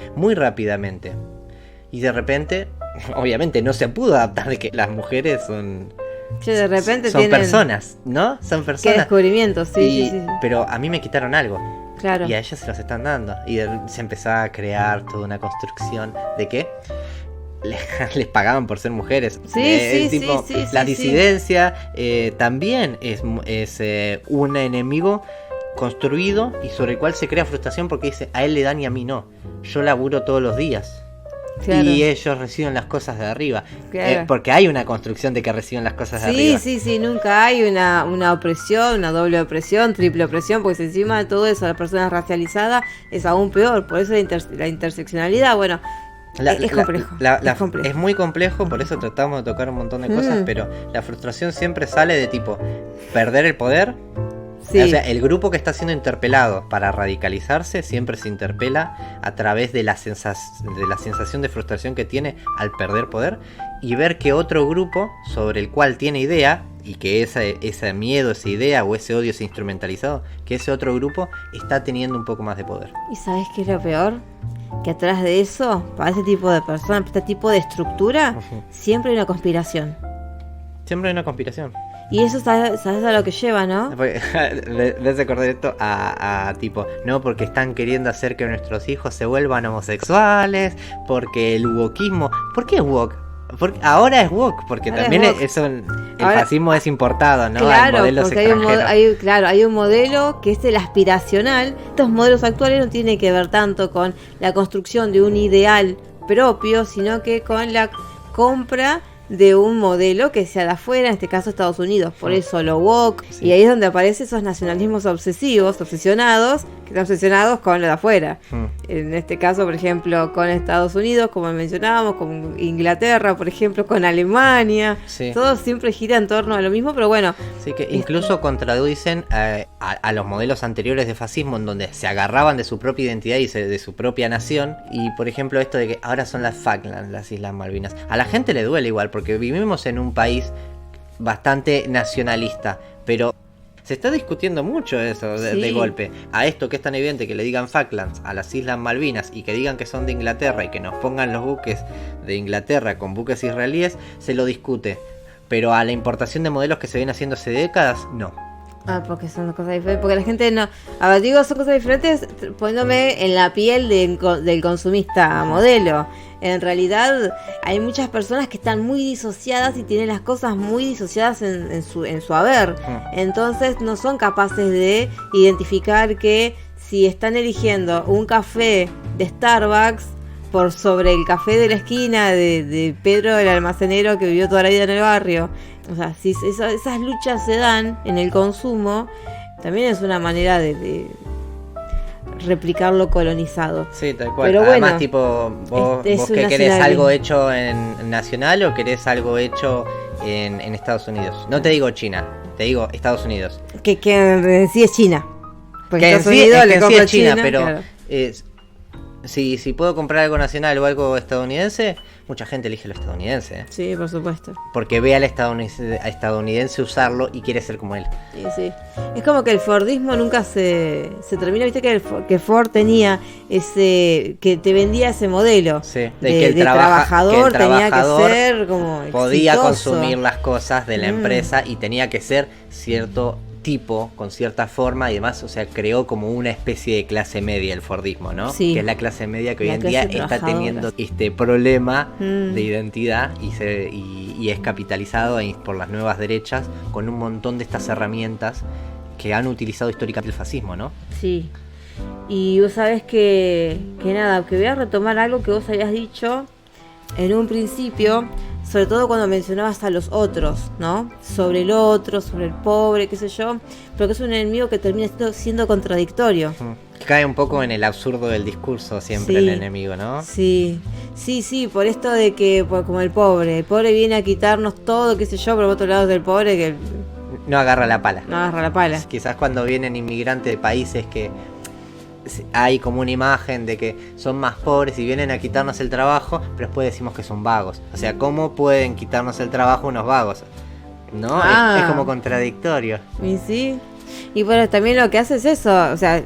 Y de repente, obviamente no se pudo adaptar de que las mujeres son... Che, de repente son tienen... personas, ¿no? Son Qué personas. descubrimiento, sí. Pero a mí me quitaron algo. Claro. Y a ellas se los están dando. Y se empezó a crear toda una construcción de que les pagaban por ser mujeres. Sí, la disidencia también es un enemigo construido y sobre el cual se crea frustración porque dice, a él le dan y a mí no. Yo laburo todos los días. Claro. Y ellos reciben las cosas de arriba. Claro. Porque hay una construcción de que reciben las cosas de arriba. Sí, nunca hay una opresión, una doble opresión, triple opresión, porque encima de todo eso la persona racializada es aún peor. Por eso la interseccionalidad, bueno, es complejo. Es muy complejo, por eso tratamos de tocar un montón de cosas, pero la frustración siempre sale de tipo perder el poder. Sí. O sea, el grupo que está siendo interpelado para radicalizarse siempre se interpela a través de la sensación de frustración que tiene al perder poder y ver que otro grupo sobre el cual tiene idea y que ese miedo, esa idea o ese odio se ha instrumentalizado, que ese otro grupo está teniendo un poco más de poder. ¿Y sabes qué es lo peor? Que atrás de eso, para este tipo de personas, este tipo de estructura, siempre hay una conspiración. Siempre hay una conspiración. Y eso sabes a lo que lleva, ¿no? Ves acordar esto a tipo, no, porque están queriendo hacer que nuestros hijos se vuelvan homosexuales, porque el wokismo. ¿Por qué es wok? Porque ahora es woke, porque ahora también el fascismo es importado, ¿no? Claro, hay modelos porque hay un modelo que es el aspiracional. Estos modelos actuales no tienen que ver tanto con la construcción de un ideal propio, sino que con la compra de un modelo que sea de afuera, en este caso Estados Unidos, por eso lo woke, y ahí es donde aparecen esos nacionalismos obsesionados, que están obsesionados con lo de afuera. En este caso, por ejemplo, con Estados Unidos, como mencionábamos, con Inglaterra, por ejemplo, con Alemania, todo siempre gira en torno a lo mismo, pero bueno. Sí, que incluso contradicen a los modelos anteriores de fascismo, en donde se agarraban de su propia identidad y de su propia nación, y por ejemplo esto de que ahora son las Falklands, las Islas Malvinas. A la gente le duele igual, porque vivimos en un país bastante nacionalista, pero se está discutiendo mucho eso de golpe. A esto que es tan evidente que le digan Falklands a las Islas Malvinas y que digan que son de Inglaterra y que nos pongan los buques de Inglaterra con buques israelíes, se lo discute. Pero a la importación de modelos que se vienen haciendo hace décadas, no. Porque son cosas diferentes, porque la gente no... A ver, digo, son cosas diferentes poniéndome en la piel del consumista modelo. En realidad hay muchas personas que están muy disociadas y tienen las cosas muy disociadas en su haber. Entonces no son capaces de identificar que si están eligiendo un café de Starbucks por sobre el café de la esquina de Pedro el almacenero que vivió toda la vida en el barrio, o sea, si esas luchas se dan en el consumo, también es una manera de replicar lo colonizado. Sí, tal cual. Pero además, bueno, tipo, vos que querés algo hecho en nacional o querés algo hecho en Estados Unidos. No te digo China, te digo Estados Unidos. Que en sí es China. Porque que Estados en Unidos sí, le compra es China, pero claro. Si puedo comprar algo nacional o algo estadounidense, mucha gente elige lo estadounidense. Sí, por supuesto. Porque ve al estadounidense usarlo y quiere ser como él. Sí. Es como que el Fordismo nunca se terminó. Viste que Ford tenía ese... que te vendía ese modelo. Sí, que el trabajador tenía que ser como podía exitoso. consumir las cosas de la empresa y tenía que ser cierto tipo, con cierta forma y demás, o sea, creó como una especie de clase media el Fordismo, ¿no? Sí. Que es la clase media que hoy en día está teniendo este problema de identidad y es capitalizado por las nuevas derechas con un montón de estas herramientas que han utilizado históricamente el fascismo, ¿no? Sí. Y vos sabés que nada, que voy a retomar algo que vos habías dicho en un principio, sobre todo cuando mencionabas a los otros, ¿no? Sobre el otro, sobre el pobre, qué sé yo, pero que es un enemigo que termina siendo contradictorio. Cae un poco en el absurdo del discurso siempre el enemigo, ¿no? Sí, por esto de que, como el pobre viene a quitarnos todo, qué sé yo, pero por otro lado del pobre que... No agarra la pala. Quizás cuando vienen inmigrantes de países que hay como una imagen de que son más pobres y vienen a quitarnos el trabajo, pero después decimos que son vagos. O sea, ¿cómo pueden quitarnos el trabajo unos vagos? ¿No? Es como contradictorio. Y sí. Y bueno, también lo que hace es eso. O sea,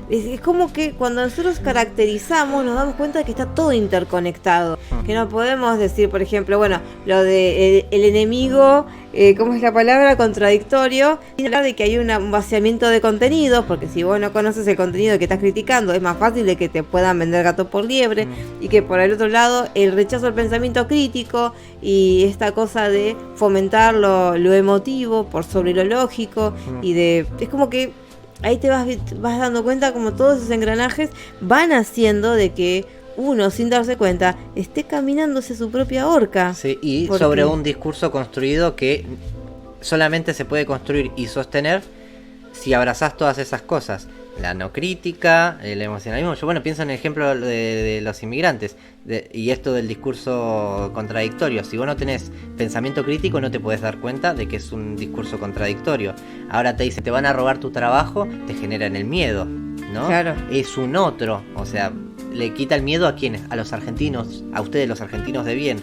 Es como que cuando nosotros caracterizamos nos damos cuenta de que está todo interconectado, que no podemos decir, por ejemplo, bueno, lo de el enemigo, ¿cómo es la palabra? Contradictorio, sin hablar de que hay un vaciamiento de contenidos, porque si vos no conoces el contenido que estás criticando, es más fácil de que te puedan vender gato por liebre, y que por el otro lado el rechazo al pensamiento crítico y esta cosa de fomentar lo emotivo por sobre lo lógico, y es como que ahí te vas dando cuenta como todos esos engranajes van haciendo de que uno, sin darse cuenta, esté caminando hacia su propia horca. Sí, y sobre un discurso construido que solamente se puede construir y sostener si abrazás todas esas cosas. La no crítica, el emocionalismo. Yo, pienso en el ejemplo de los inmigrantes y esto del discurso contradictorio. Si vos no tenés pensamiento crítico, no te podés dar cuenta de que es un discurso contradictorio. Ahora te dicen, te van a robar tu trabajo, te generan el miedo, ¿no? Claro. Es un otro, o sea, le quita el miedo a quienes, a los argentinos, a ustedes los argentinos de bien.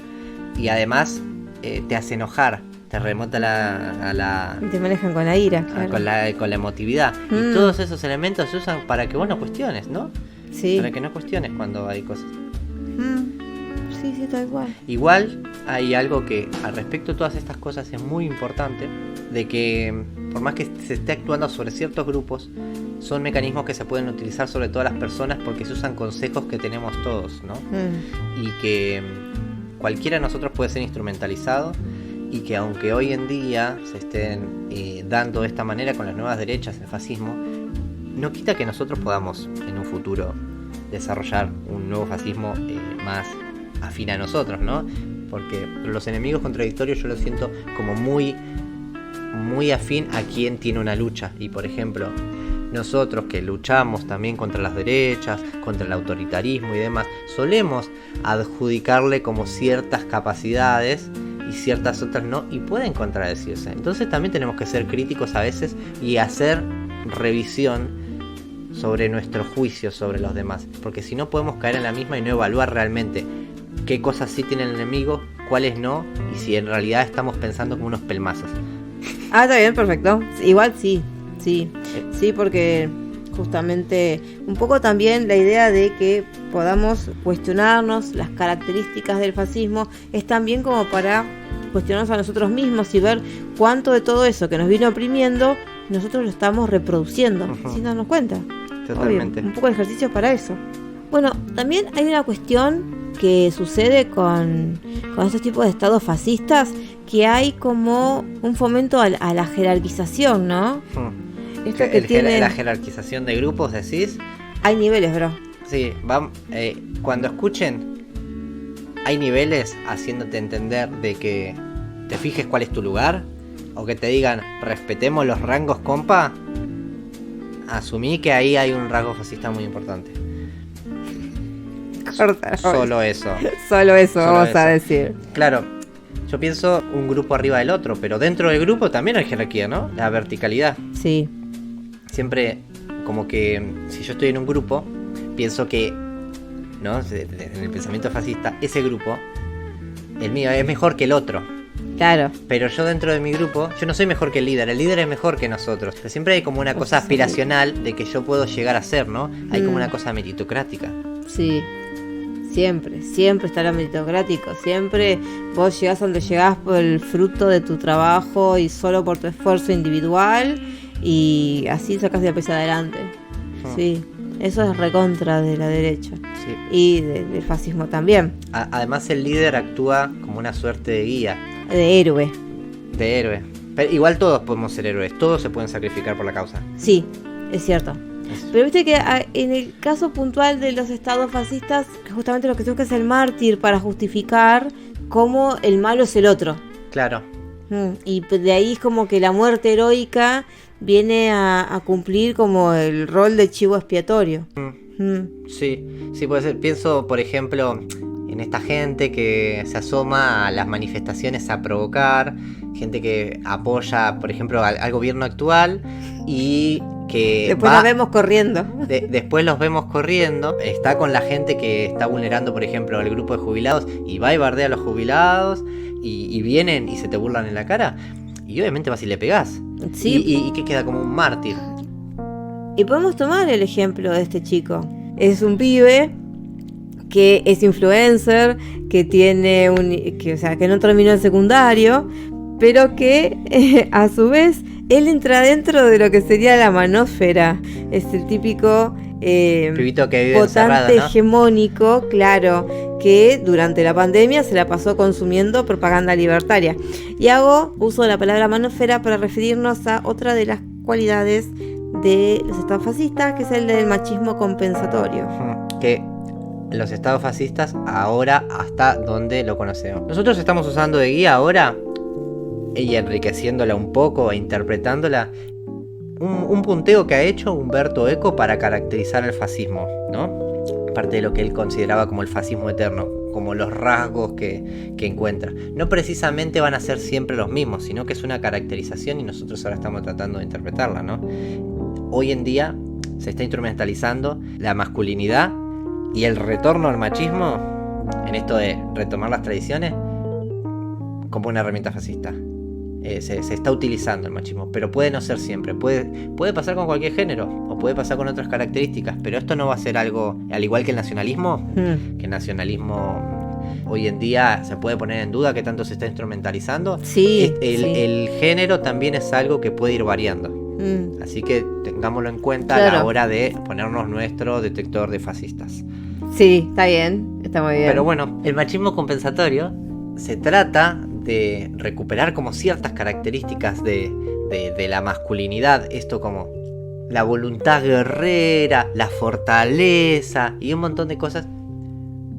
Y además te hace enojar. Te remonta a la... Y te manejan con la ira, claro. Con la emotividad. Y todos esos elementos se usan para que vos no cuestiones, ¿no? Sí. Para que no cuestiones cuando hay cosas. Sí, tal cual. Igual hay algo que al respecto de todas estas cosas es muy importante, de que por más que se esté actuando sobre ciertos grupos, son mecanismos que se pueden utilizar sobre todas las personas porque se usan consejos que tenemos todos, ¿no? Y que cualquiera de nosotros puede ser instrumentalizado. Y que aunque hoy en día se estén dando de esta manera con las nuevas derechas, el fascismo, no quita que nosotros podamos en un futuro desarrollar un nuevo fascismo más afín a nosotros, ¿no? Porque los enemigos contradictorios yo los siento como muy, muy afín a quien tiene una lucha. Y por ejemplo, nosotros que luchamos también contra las derechas, contra el autoritarismo y demás, solemos adjudicarle como ciertas capacidades y ciertas otras no, y pueden contradecirse. Entonces también tenemos que ser críticos a veces y hacer revisión sobre nuestro juicio sobre los demás, porque si no podemos caer en la misma y no evaluar realmente qué cosas sí tiene el enemigo, cuáles no, y si en realidad estamos pensando como unos pelmazos. Está bien, perfecto. Igual sí, porque justamente un poco también la idea de que podamos cuestionarnos las características del fascismo es también como para cuestionarnos a nosotros mismos y ver cuánto de todo eso que nos vino oprimiendo nosotros lo estamos reproduciendo sin darnos cuenta. Totalmente. Obvio, un poco de ejercicio para eso. Bueno, también hay una cuestión que sucede con estos tipos de estados fascistas, que hay como un fomento a la jerarquización, ¿no? Esto que tiene... La jerarquización de grupos, decís. Hay niveles, bro. Sí, cuando escuchen, hay niveles haciéndote entender de que te fijes cuál es tu lugar, o que te digan, respetemos los rangos, compa. Asumí que ahí hay un rasgo fascista muy importante. Solo eso. Solo eso vamos a decir. Claro, yo pienso un grupo arriba del otro, pero dentro del grupo también hay jerarquía, ¿no? La verticalidad. Sí. Siempre como que si yo estoy en un grupo, pienso que, ¿no? En el pensamiento fascista, ese grupo, el mío, es mejor que el otro. Claro. Pero yo dentro de mi grupo, yo no soy mejor que el líder es mejor que nosotros. Pero siempre hay como una cosa aspiracional de que yo puedo llegar a ser, ¿no? Hay como una cosa meritocrática. Sí. Siempre está lo meritocrático. Siempre vos llegás donde llegás por el fruto de tu trabajo y solo por tu esfuerzo individual, y así sacás el país adelante. Sí, eso es recontra de la derecha. Sí. Y del fascismo también. Además el líder actúa como una suerte de guía. De héroe. Pero igual todos podemos ser héroes, todos se pueden sacrificar por la causa. Sí, es cierto. Pero viste que en el caso puntual de los estados fascistas, justamente lo que se busca es el mártir para justificar cómo el malo es el otro. Claro. Y de ahí es como que la muerte heroica viene a cumplir como el rol de chivo expiatorio. Sí, puede ser. Pienso, por ejemplo, en esta gente que se asoma a las manifestaciones a provocar, gente que apoya, por ejemplo, al gobierno actual y que después los vemos corriendo. Después los vemos corriendo. Está con la gente que está vulnerando, por ejemplo, el grupo de jubilados y va y bardea a los jubilados y vienen y se te burlan en la cara. Y obviamente vas y le pegás. Sí. Y que queda como un mártir. Y podemos tomar el ejemplo de este chico. Es un pibe que es influencer, que tiene que no terminó el secundario, pero que a su vez él entra dentro de lo que sería la manósfera. Es el típico pibito que vive votante encerrado, ¿no? hegemónico, claro, que durante la pandemia se la pasó consumiendo propaganda libertaria. Y hago uso de la palabra manósfera para referirnos a otra de las cualidades de los estados fascistas, que es el del machismo compensatorio. Que los estados fascistas ahora hasta donde lo conocemos. Nosotros estamos usando de guía ahora y enriqueciéndola un poco e interpretándola un punteo que ha hecho Umberto Eco para caracterizar el fascismo, ¿no? Parte de lo que él consideraba como el fascismo eterno, como los rasgos que encuentra. No precisamente van a ser siempre los mismos, sino que es una caracterización y nosotros ahora estamos tratando de interpretarla, ¿no? Hoy en día se está instrumentalizando la masculinidad y el retorno al machismo, en esto de retomar las tradiciones, como una herramienta fascista. Se está utilizando el machismo, pero puede no ser siempre. Puede pasar con cualquier género, o puede pasar con otras características, pero esto no va a ser algo, al igual que el nacionalismo, que el nacionalismo hoy en día se puede poner en duda que tanto se está instrumentalizando. Sí, el género también es algo que puede ir variando. Así que tengámoslo en cuenta, claro, a la hora de ponernos nuestro detector de fascistas. Sí, está bien, está muy bien. Pero bueno, el machismo compensatorio se trata de recuperar como ciertas características de la masculinidad, esto como la voluntad guerrera, la fortaleza y un montón de cosas,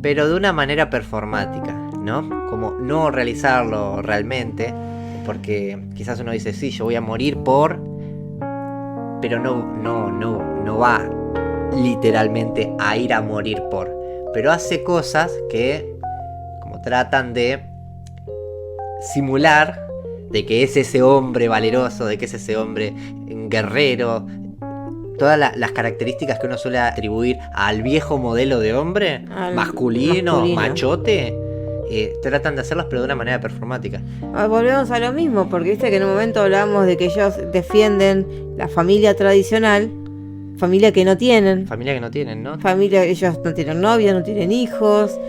pero de una manera performática, ¿no? Como no realizarlo realmente, porque quizás uno dice, sí, yo voy a morir por... pero no va literalmente a ir a morir por, pero hace cosas que como tratan de simular de que es ese hombre valeroso, de que es ese hombre guerrero, todas las características que uno suele atribuir al viejo modelo de hombre, masculino, machote, tratan de hacerlas pero de una manera performática. Volvemos a lo mismo, porque viste que en un momento hablábamos de que ellos defienden la familia tradicional, familia que no tienen, ¿no? Ellos no tienen novia, no tienen hijos,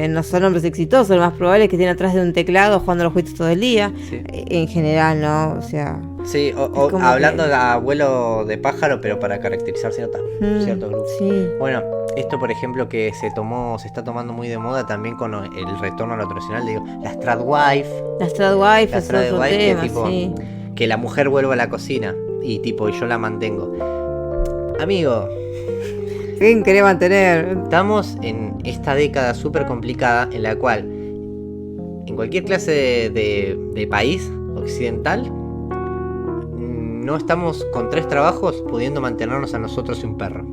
no son hombres exitosos, lo más probable es que estén atrás de un teclado jugando a los juegos todo el día, sí. En general, ¿no? O sea... Sí, o hablando de abuelo de pájaro, pero para caracterizar ciertos grupos. Sí. Bueno, esto por ejemplo que se está tomando muy de moda también con el retorno a lo tradicional, digo, la Stradwife. La Stradwife es otro tema, tipo, sí. Que la mujer vuelva a la cocina y tipo, yo la mantengo. Amigo, ¿quién querés mantener? Estamos en esta década súper complicada en la cual en cualquier clase de país occidental no estamos con 3 trabajos pudiendo mantenernos a nosotros y un perro.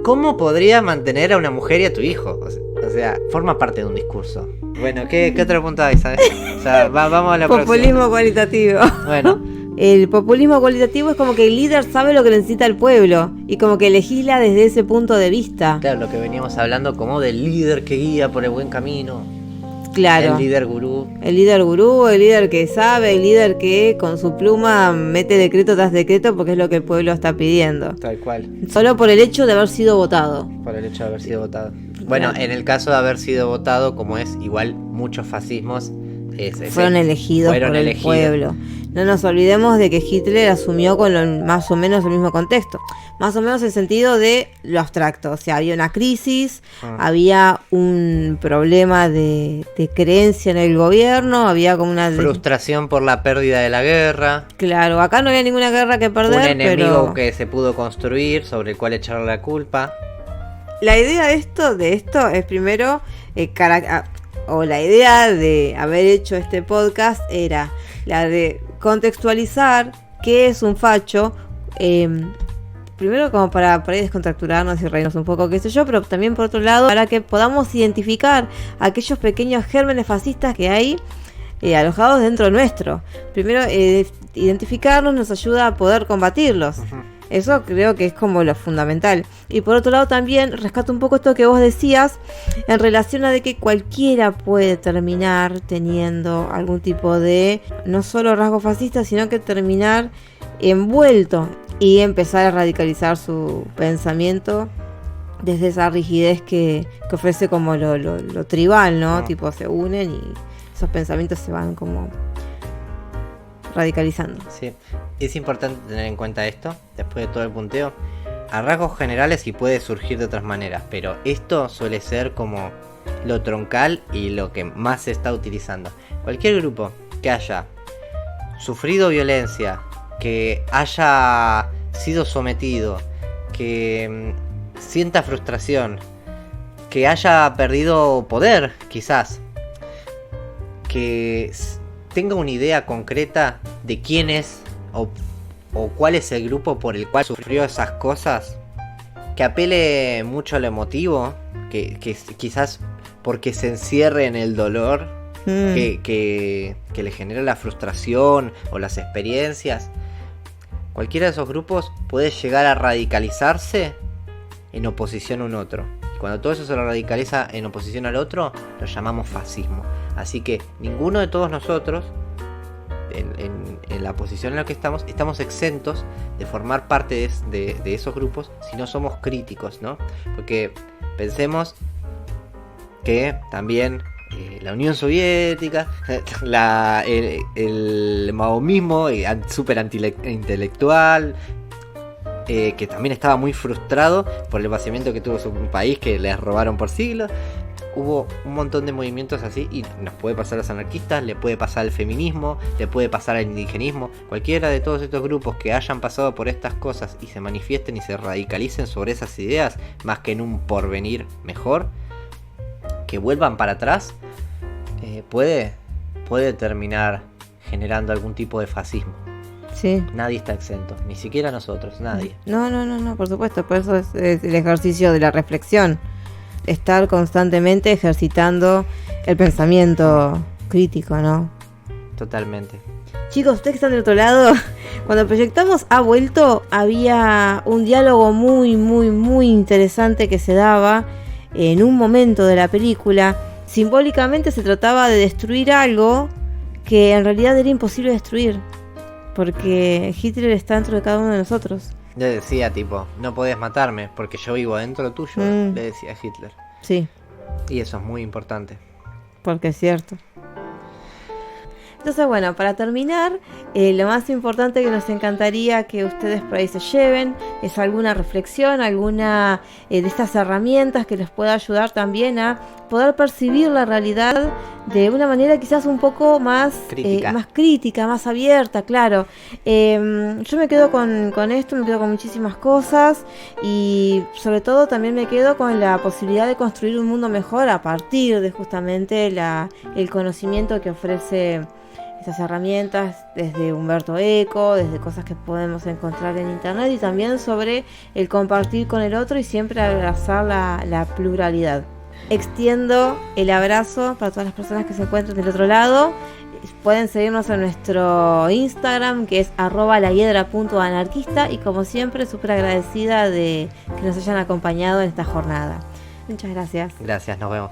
¿Cómo podría mantener a una mujer y a tu hijo? O sea, forma parte de un discurso. Bueno, ¿qué otro punto hay, sabes? O sea, vamos a la próxima. Populismo cualitativo. Bueno. El populismo cualitativo es como que el líder sabe lo que necesita el pueblo y como que legisla desde ese punto de vista. Claro, lo que veníamos hablando como del líder que guía por el buen camino. Claro. El líder gurú. El líder que sabe, el líder que con su pluma mete decreto tras decreto porque es lo que el pueblo está pidiendo. Tal cual. Solo por el hecho de haber sido votado. Por el hecho de haber sido votado. Bueno, en el caso de haber sido votado, como es igual muchos fascismos fueron elegidos por el pueblo. No nos olvidemos de que Hitler asumió con más o menos el mismo contexto. Más o menos el sentido de lo abstracto. O sea, había una crisis, había un problema de creencia en el gobierno, había como una... frustración por la pérdida de la guerra. Claro, acá no había ninguna guerra que perder, un enemigo pero... que se pudo construir, sobre el cual echarle la culpa. La idea de esto es primero... la idea de haber hecho este podcast era la de contextualizar qué es un facho, primero como para ir descontracturarnos y reírnos un poco, qué sé yo, pero también por otro lado para que podamos identificar aquellos pequeños gérmenes fascistas que hay alojados dentro nuestro. Primero identificarlos nos ayuda a poder combatirlos. Eso creo que es como lo fundamental. Y por otro lado también rescato un poco esto que vos decías en relación a de que cualquiera puede terminar teniendo algún tipo de, no solo rasgo fascista, sino que terminar envuelto y empezar a radicalizar su pensamiento desde esa rigidez que ofrece como lo tribal, ¿no? Tipo, se unen y esos pensamientos se van como radicalizando. Sí, es importante tener en cuenta esto, después de todo el punteo. A rasgos generales y puede surgir de otras maneras, pero esto suele ser como lo troncal y lo que más se está utilizando. Cualquier grupo que haya sufrido violencia, que haya sido sometido, que sienta frustración, que haya perdido poder, quizás, que tenga una idea concreta de quién es o cuál es el grupo por el cual sufrió esas cosas, que apele mucho a lo emotivo, que quizás porque se encierre en el dolor que le genera la frustración o las experiencias. Cualquiera de esos grupos puede llegar a radicalizarse en oposición a un otro. Y cuando todo eso se lo radicaliza en oposición al otro, lo llamamos fascismo. Así que ninguno de todos nosotros, en la posición en la que estamos exentos de formar parte de esos grupos si no somos críticos, ¿no? Porque pensemos que también la Unión Soviética, el maoísmo súper antiintelectual, que también estaba muy frustrado por el vaciamiento que tuvo su país, que les robaron por siglos. Hubo un montón de movimientos así y nos puede pasar a los anarquistas, le puede pasar al feminismo, le puede pasar al indigenismo. Cualquiera de todos estos grupos que hayan pasado por estas cosas y se manifiesten y se radicalicen sobre esas ideas, más que en un porvenir mejor, que vuelvan para atrás, puede terminar generando algún tipo de fascismo. Sí. Nadie está exento, ni siquiera nosotros, nadie. No, por supuesto, por eso es el ejercicio de la reflexión. Estar constantemente ejercitando el pensamiento crítico, ¿no? Totalmente. Chicos, ustedes que están del otro lado, cuando proyectamos Ha Vuelto, había un diálogo muy, muy, muy interesante que se daba en un momento de la película. Simbólicamente se trataba de destruir algo que en realidad era imposible destruir, porque Hitler está dentro de cada uno de nosotros. Le decía tipo, no podés matarme porque yo vivo adentro tuyo, le decía a Hitler. Sí. Y eso es muy importante. Porque es cierto. Entonces, bueno, para terminar, lo más importante que nos encantaría que ustedes por ahí se lleven es alguna reflexión, alguna de estas herramientas que les pueda ayudar también a poder percibir la realidad de una manera quizás un poco más crítica, más abierta, claro. Yo me quedo con esto, me quedo con muchísimas cosas y sobre todo también me quedo con la posibilidad de construir un mundo mejor a partir de justamente el conocimiento que ofrece estas herramientas, desde Humberto Eco, desde cosas que podemos encontrar en internet y también sobre el compartir con el otro y siempre abrazar la pluralidad. Extiendo el abrazo para todas las personas que se encuentran del otro lado. Pueden seguirnos en nuestro Instagram, que es @lahiedra.anarquista, y como siempre súper agradecida de que nos hayan acompañado en esta jornada. Muchas gracias. Gracias, nos vemos.